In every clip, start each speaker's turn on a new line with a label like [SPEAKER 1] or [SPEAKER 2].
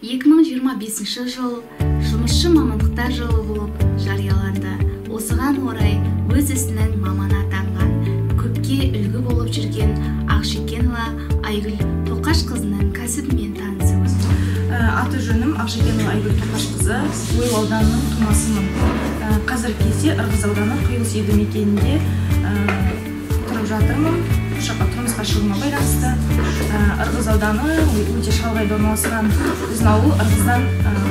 [SPEAKER 1] 2025 жыл жұмысшы мамандықтар жылы болып жарияланды. Осыған орай өз ісінің маманы атанған, көпке үлгі болып жүрген Ақжекенова Айгүл Тоқашқызының кәсібімен танысыңыз.
[SPEAKER 2] Аты жөнім Ақжекенова Айгүл Тоқашқызы, Ойыл ауданының тумасымын. Қазіргі кезде Ырғыз ауданы Құйылыс елді мекенінде тұрып жатырмын. Тұрмысқа шығуыма байланысты Ырғыз ауданы өте шалғайда орналасқан. Біздің ауыл Ырғыздан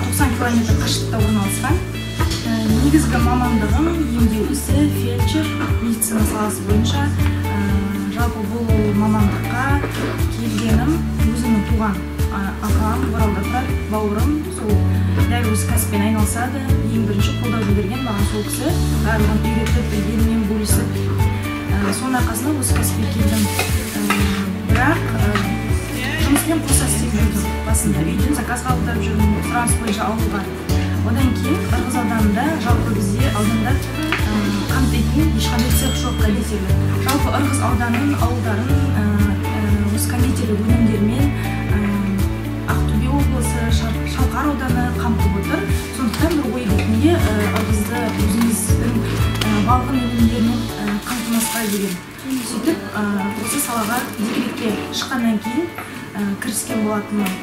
[SPEAKER 2] 90 км қашықтықта орналасқан. Негізгі мамандығым емдеу ісі, фельдшер, медицина саласы бойынша. Жалпы бұл мамандыққа келгенім өзімнің туған ағам, Оралда тұрады, бауырым, сол дәл осы кәсіппен айналысады. Ең бірінші қолдау білдірген маған сол кісі, барлығын үйретіп, білгенімен бөлісіп. Соның арқасында осы кәсіпке келдім. Бірақ жұмыспен қоса істеп жүрдім. Басында үйден заказ қабылдап жүрдім, сұраныс бойынша ауылға. Одан кейін Ырғыз ауданында, жалпы бізде ауданда қамтитын ешқандай цех жоқ, кондитерлік. Жалпы Ырғыз ауданының ауылдарын осы кондитерлік өнімдермен Ақтөбе облысы, Шалқар ауданы қамтып отыр. Сондықтан бір ой ретінде Ырғызды өзіміздің балғын өнімдермен қамтымасқа деген. Сөйтіп, осы салаға декретке шыққаннан кейін кіріскен болатынмын.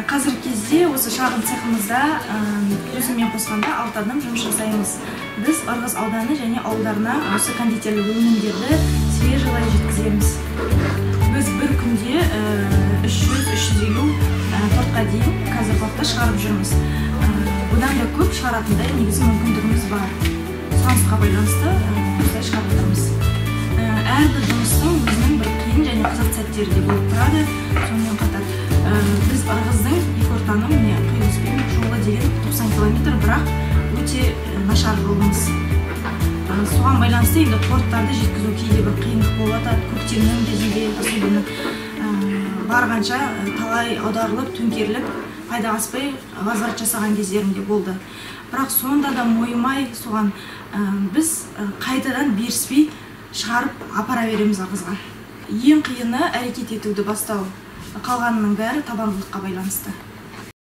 [SPEAKER 2] Қазіргі кезде осы шағын цехымызда өзіммен қосқанда 6 адам жұмыс жасаймыз. Біз Ырғыз ауданы және ауылдарына осы кондитерлік өнімдерді свежелай жеткіземіз. Біз бір күнде 300-350 тортқа дейін қазіргі уақытта шығарып жүрміз. Бұдан да көп шығаратындай негізі мүмкіндігіміз бар. Сұранысқа байланысты осылай шығарып отырмыз. Әрбір жұмыстың өзінің бір қиын және қызық сәттері де болып тұрады. Сонымен қатар біз Ырғыздың екі ортаның Құйылыспен жолы деген 90 км, бірақ өте нашар жолымыз. Соған байланысты енді торттарды жеткізу кейде бір қиындық болады. Көктемнің кезінде особенно барғанша талай аударылып, төңкеріліп, пайдаға аспай возврат жасаған кездерім де болды. Бірақ сонда да мойымай, соған біз қайтадан беріспей шығарып апара береміз Ырғызға. Ең қиыны әрекет етуді бастау. Қалғанының бәрі табандылыққа байланысты.